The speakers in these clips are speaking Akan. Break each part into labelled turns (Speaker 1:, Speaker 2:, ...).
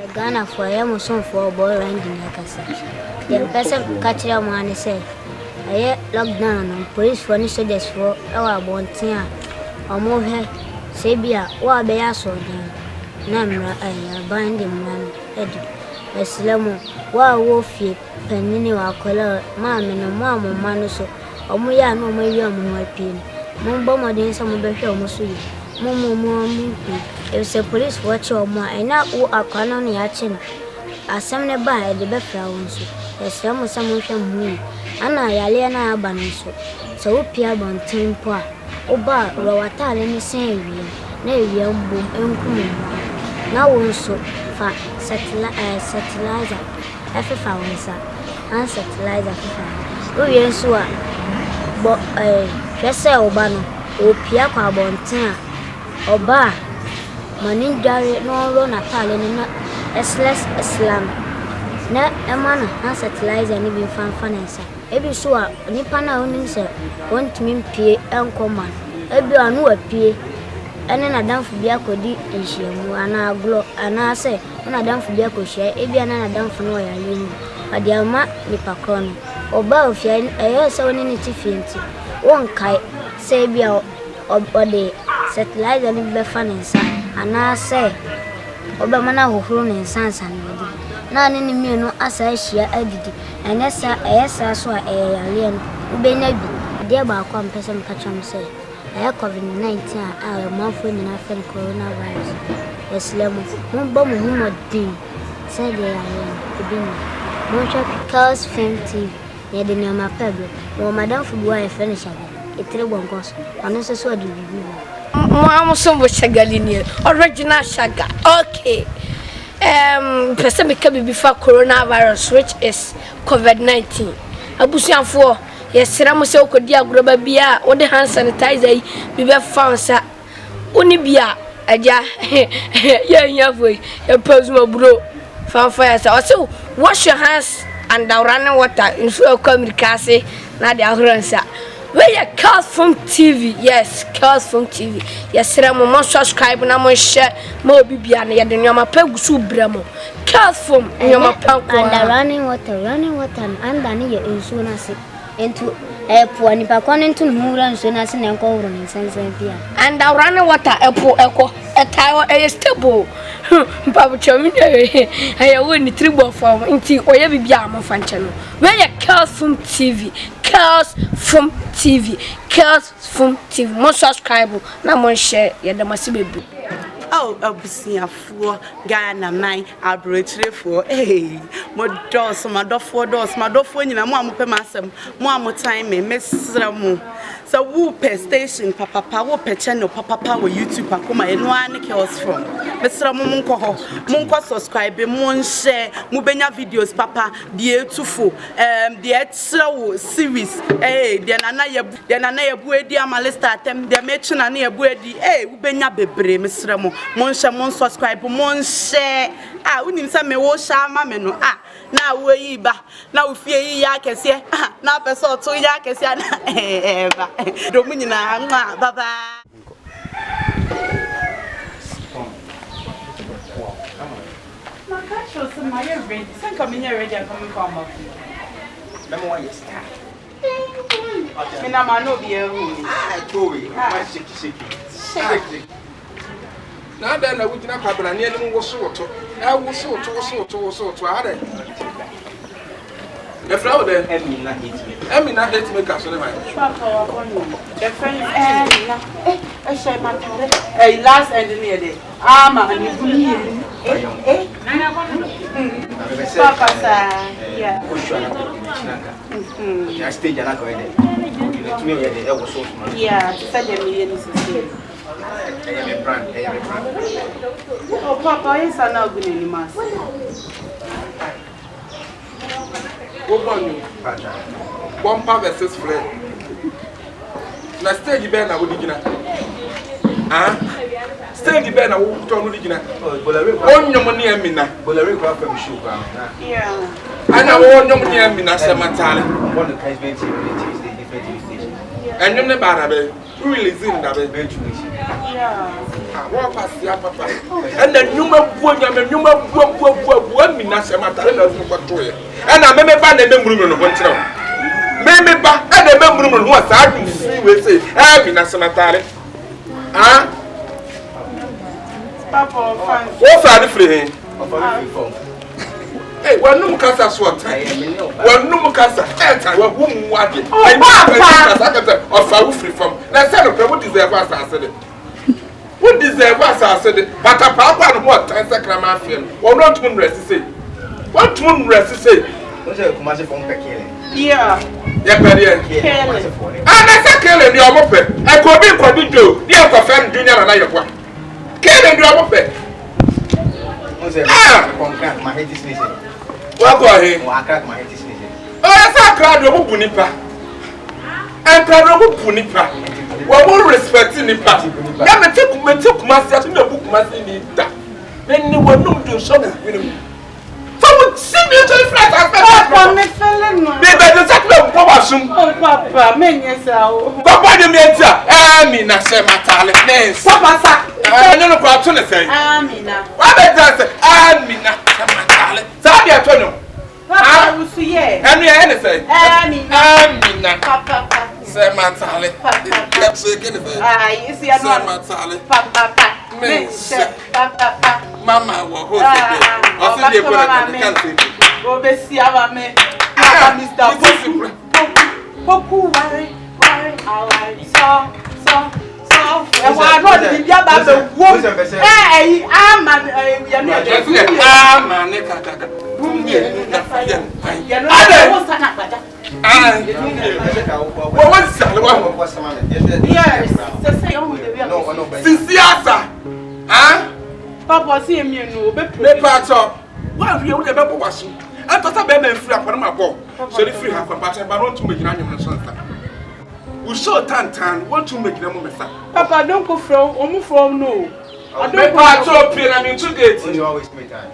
Speaker 1: Ghana for him son for boy rending Yakasa. The person catch them one say, I lockdown on police for soldiers for our bontia or move her. Sabia, what be a soldier? Namra, I bind him man, Eddie. Eslamo, wa wolfie, penny or color, mammy, no mamma, manoso, or Moya no more young my pin. Mumbo, then some of the show, Mosui. Mumu, if the police watch or more, and not who are canon yachina. As some nearby the Befrauns, as some motion moon, and I aliena abanso. So Pia bon tempoa, Oba, Rowata, let me say, nay, young boom, and now also fat satellite, F. and satellite. Oh, yes, you are. But just say Obano, O Pia Carbontina. Oba Manin Jari no run at all in S-less Islam. Na Emana and satellite and even fancy. Every so Nipana only said, want me pay and command. Every one who appear and then I done for Biacodi and she and I glow and I say, when I done for Biaco share, every and done for no line. But the Alma Nipacon. Oba of Yan, a year so any tiffinty. One kite, say be out or body. Satellite and be funny, and I say, Obamana who grown in sons and body. None in me no as I share edited, and yes, I saw a alien, Ubenabi, dear Balcom person catch him say, I COVID-19 a month when I fell coronavirus. Yes, Lemon, one bomb whom would be, said the alien, to be Montreal Girls Film TV, near the name of Pebble, or Madame Fuboy finish it. It won't cost, and also saw the review.
Speaker 2: Mama some shagalini original shaga. Okay. Person became before coronavirus, which is COVID-19. Abusianfo, yes, Ramo so could dia groba bia, or the hand sanitizer, be found sa unibia, aja, yeah, boy, a person bro, found fire. So, wash your hands and the running water in full communication, not the Aransa. Where you Girls from TV? Yes, Girls from TV. Yes, Ramo, subscribe and I'm share more Bibiana than your Mapegusu Bramo. Girls from your Mapanko
Speaker 1: and the running water, and I need your insurance into a poor Nipacon into Muran soon as an uncle and sense and Pia.
Speaker 2: And the running water, a poor echo, a tower, a stable. Papa Chamina, I win the triple form into whatever Biama function. Where you Girls from TV? Girls from TV, Girls from TV. More subscribe, now more share. Yeah, the must be.
Speaker 3: Oh, Abusia for Ghana, my aberratory for my doors, my door for doors, my door for you, and one more time, Miss Ramu. So, whoop station, Papa, whoop channel, Papa, YouTube, Papa, and one Girls from Mr. Munko subscribe, Mon share, Mubenya videos, Papa, dear to full, the slow series, then another buedi, Malesta, them, the match and near buedi, Ubenya bebre, Mr. Ramo. Mon subscribe, mon share. We need some washa mameno. Now we ba. Now fear ya can see. Now person to ya can see. Dominina, bye bye. My gosh, so my ready. Some coming here ready and coming from up. Number one, yes. And I'm no be a room. Go away. Shake.
Speaker 4: Now then, I would not have an enemy was so to. I was so to other. The flower there, Emina hate me castle.
Speaker 3: The friend, I say my last engineer day. And you Papa, yeah. I stayed and I go in. Yeah, 7 million is oh, Papa, is not good anymore.
Speaker 4: One pound versus flare. Now, stay the band. I would begin. Stay the band. I will turn with you. On your money, I mean,
Speaker 3: yeah.
Speaker 4: I know one your money, I mean, as a matter. One of the kinds and you're the banner, really, in that.
Speaker 3: Yeah.
Speaker 4: What pass the papa? And then you may go and mina sematare na so kwato ye. And I me ba na memuru no ho ntere. Me ba and the memuru no ho sa adu free we say, mina sematare. Ah?
Speaker 3: Papa, fine.
Speaker 4: What fa the free? Hey, wanum kasa so time. Wanum kasa enter wa hu mu ade. I know kasa of fa free from. Na say no problem deserve as I said. What deserve as I said, but a papa and what time sacrament film, or not moon rest say. What moon rest say?
Speaker 5: What's a commercial phone killing?
Speaker 3: Yeah.
Speaker 4: And I said, killing your moped. I could be quadruple, dear Coffin Junior and I one. Killing your moped.
Speaker 5: My head is missing.
Speaker 4: What go ahead?
Speaker 5: I crack my head is missing.
Speaker 4: Oh, I saw a crowd of Bunipa. And crowd of Bunipa. What more respecting the party? Never took myself in the book, must in that. Then you were not to show them. Someone see me to the flat.
Speaker 3: Papa, me fell no.
Speaker 4: They better set me up.
Speaker 3: Oh, Papa, me yes,
Speaker 4: Papa, the meter. Mina sematale.
Speaker 3: Papa,
Speaker 4: I don't know what to say.
Speaker 3: Amina.
Speaker 4: What better say? Mina sematale. Sabia Tono.
Speaker 3: Papa, you see,
Speaker 4: and we are say. Mina.
Speaker 3: Papa.
Speaker 4: Sematale. Let's say again.
Speaker 3: You see, I'm not. Papa. Papa.
Speaker 4: Mama, what I said, I can't say.
Speaker 3: Go be see our me. Mr. Poku, worry. So. And why not in the other woman? Hey, I'm Papa, see me no be
Speaker 4: part of what you never was. I thought I better free up on my ball. So the free have a pattern, but not to make an son. We saw Tantan, want to make them a
Speaker 3: Papa, don't go from no. I
Speaker 4: don't part of pain. I'm into it.
Speaker 5: You always pay time.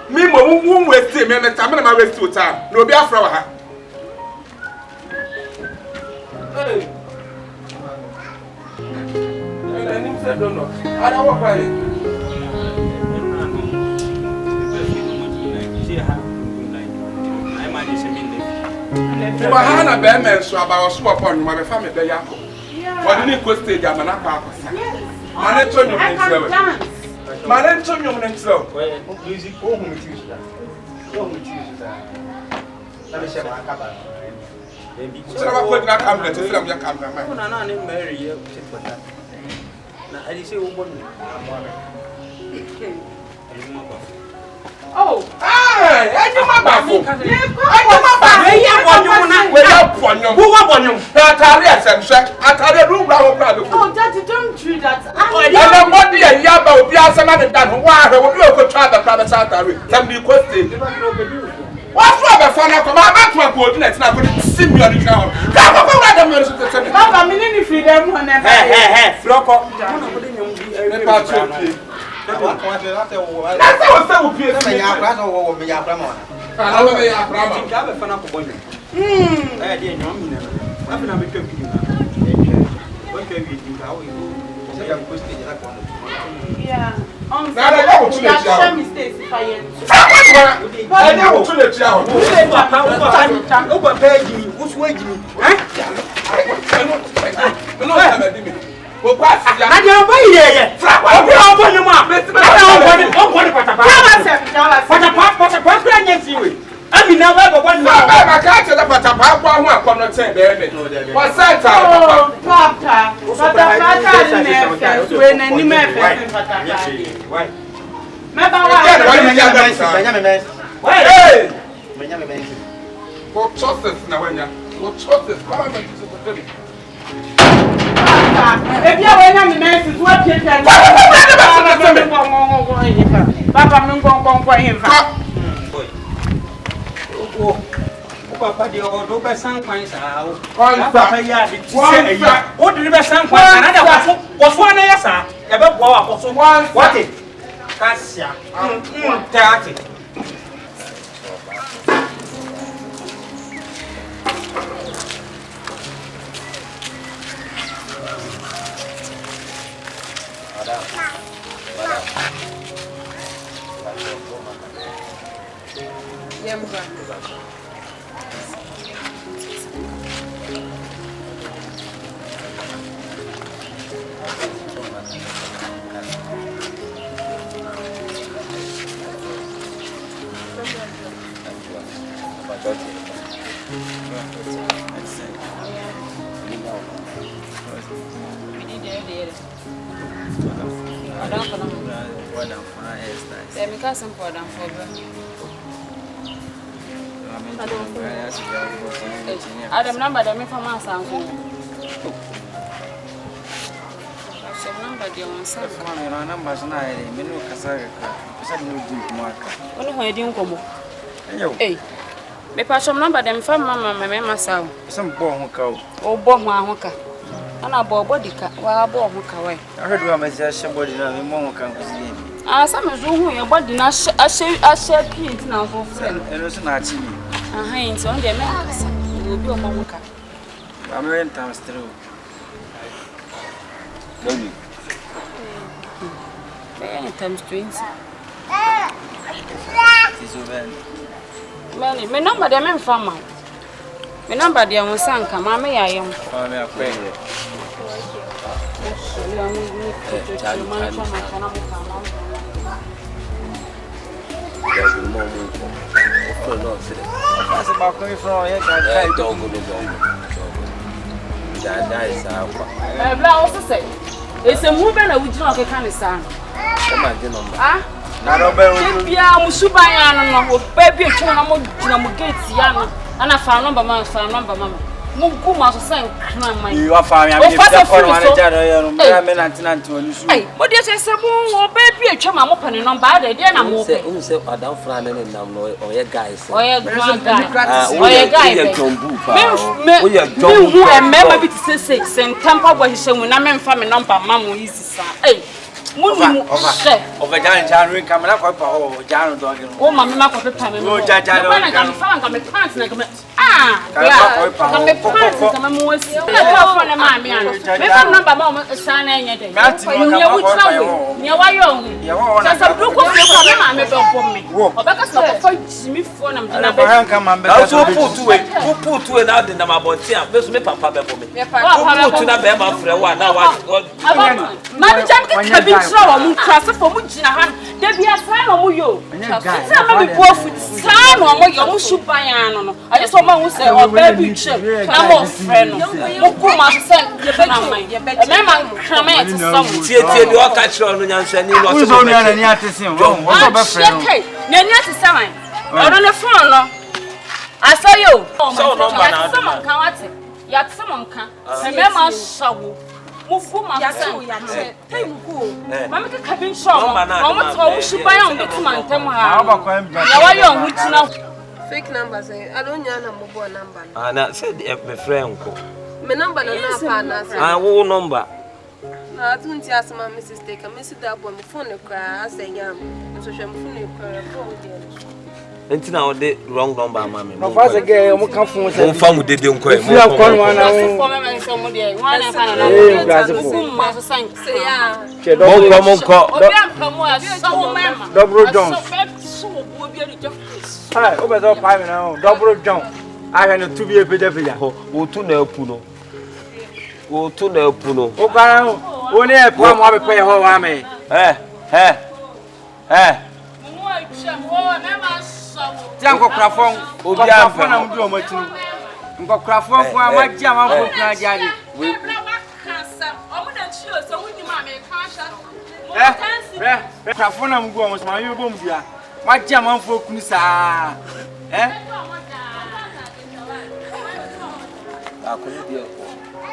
Speaker 4: Me, won't waste him, and I'm going to waste two time. No, be after her. Hey. I don't know. I don't want to Mahana Bearman, so about a swap on my family. What did you stage? I'm an apple.
Speaker 3: I can dance.
Speaker 4: My Antonio and so.
Speaker 5: Music, home with you. Let me share my cabin.
Speaker 4: So I put that camera to film your camera.
Speaker 5: I didn't marry you. I didn't say one.
Speaker 3: Oh,
Speaker 4: I do my baffle.
Speaker 3: Oh, Daddy, don't do that.
Speaker 4: And then one day, Yaba will be a son and done. Why will you try the private salary? Can be questioned. What's wrong with Fana? Come on, back to my coordinates. Now, put it in your account.
Speaker 3: Papa, me need freedom whenever.
Speaker 5: Hey, Flocko.
Speaker 4: That's how I will be a thing.
Speaker 3: Yeah.
Speaker 4: I mean, now one I can't tell about a papa who are not saying, baby. What's that?
Speaker 3: Oh, Papa, when any man, what justice now? What justice? If you are any man, is what you can. Papa,
Speaker 5: Papa, the old person finds out.
Speaker 4: Papa,
Speaker 5: yeah, what did the son was 1 year, sir? Ever go up for what it? Cassia, 30.
Speaker 6: Adam number them from us uncle. Number the one son.
Speaker 7: Numbers na me no kasa no deep mark.
Speaker 6: Ono ho edi nkomo. Eh. Me pa som number them from mama me masa.
Speaker 7: Some bo ho ka o.
Speaker 6: O bo ho ahoka. Ana bo body ka wa bo ho ka wai.
Speaker 7: I heard we am say body na me mo ho ka nkuzi.
Speaker 6: Ah some zo hu your body na a paint na so friend.
Speaker 7: Eno so na achi ni.
Speaker 6: Aha nti on dey me kasa. Obi o mo ho ka.
Speaker 7: I'm in times 3.
Speaker 4: Baby.
Speaker 6: Times 20.
Speaker 7: Is over.
Speaker 6: Many, me number them in farmer. Me number them on Sanka, Mamma, I am.
Speaker 7: I'm a friend. It's a movement of which not a kind of sound. Ah? Bia musuba no baby twa na mo gate ya no ana fa number mama mugu ma so san kran man you afa me am dey for manager ya no me nanti oni su
Speaker 6: eh mo dey say mo baby twa ma mo pa ne number ada dey na mo pe
Speaker 8: say adam fra ne nam no oye guys
Speaker 6: oye guy
Speaker 8: me oye jombu
Speaker 6: me emma bi ti say temper boy hye mu na me mfa me number mama easy sa eh Munu
Speaker 7: over Jan camera quite Jan dog.
Speaker 6: Oh, my mama could pay me. Oh, Jaja, I'm found on my pants like ah, I'm a pants. I'm a moose. I'm a mammy. I'm not mamma, a son, and yet. You're why you're just a blue coat. I'm a dog for me. Oh, because I fight me for them. Who put to another number about here? Miss me, Papa, for me. Papa, to that Bema for a while now. What? Show mu krasa for mu gina han da bia san no mu yo tsa ma bi bofu san no mo yo mu suban an no I just want ma hu say o baby chip na mo friend no mo ku ma say ye be na man e me man krama e tsam
Speaker 8: tie bi o ka chiro no nyansa ni no
Speaker 7: so no na ni atese wo so be friend
Speaker 6: no na ni atese man o no ne phone no asayo
Speaker 8: so number na
Speaker 6: so man kan wate ya tsam kan e me man shawo Mufu ma so ya che tay muku mama ke cabin shop mama to shuban am betima ntem ha ya wa yo hutina
Speaker 9: fake numbers I don't know number number
Speaker 8: ana said my friend ko
Speaker 9: me number na pa na
Speaker 8: ah wo number
Speaker 9: na tunti asma Mrs. Take Mrs. Dabo me phone kra asenya so hwe me phone kra phone dey
Speaker 8: Entina o de wrong number mama.
Speaker 7: No fa se ge mo kan fun se.
Speaker 8: Mo fa mu dede nko e.
Speaker 7: Mo fa kon wa na wo.
Speaker 6: Mo me so mo de. Wa na fa na na. Mo ma so san. Se ya.
Speaker 7: Che double
Speaker 8: mo ko.
Speaker 6: Obi am mo so mo mama.
Speaker 7: Double Jones.
Speaker 6: So mo bo bi ri jo.
Speaker 7: Hai, o be do pa me na o. Double Jones. Ahia no tu bi e peja peja.
Speaker 8: O tu na apu no. O tu na apu no.
Speaker 7: O ba o ni e po mo be pe ho wa me.
Speaker 6: Mo wa cham o na ma
Speaker 7: Tian ko krafon obi amfa na mdu o matinu nko krafon ko amaji amanfo kuna jaji
Speaker 6: we kansa o mu na chio so wudi ma me kansa
Speaker 7: krafon na mgu o mo ma yo bom bia maji amanfo kunu sa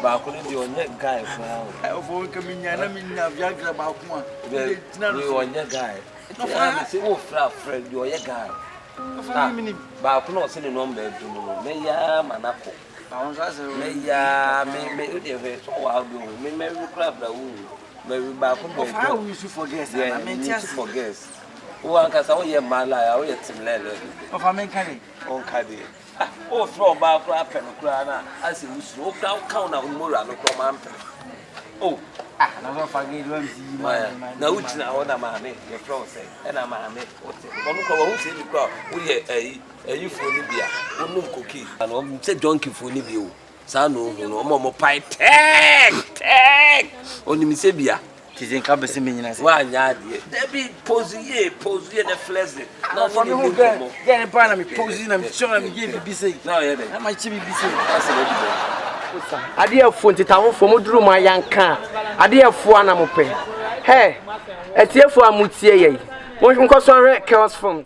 Speaker 8: ba ko ni onye guy fa
Speaker 7: o fo nka minya na minya viagra ba ko a
Speaker 8: we onye guy no fa se wo fra friend yo ye guy ba ko no se ni number du no me ya manako
Speaker 7: ba won sa se
Speaker 8: me ya me o de fe so wa do me club da wu me ba ko do
Speaker 7: how we should forget na me tia
Speaker 8: forget wo an ka sa wo ye mala ya wo ye timlele
Speaker 7: o fa men kale
Speaker 8: on kade o throw ba ko apen kura na asi usu o ka na mo ra no ko ma ampe oh
Speaker 10: Ah, na go forget what see
Speaker 8: na uti na ona maame your friend say na maame ote onu ko wo se bi kwa wo ye ayi foni bia wonu koki na o se donkey foni bi o sa no no mo pai tek oni mi se bia
Speaker 10: Tizen ka be se me nyina se
Speaker 8: wa nya de debi pose na flex
Speaker 10: na for me who get any plan na me pose na me show na me give bi say
Speaker 8: na ye dey
Speaker 10: na ma chi bi say
Speaker 11: ade afo ntitawo fo moduru ma yanka ade afo ana mo pe he etiefo amutie ye mo nko so re chaos form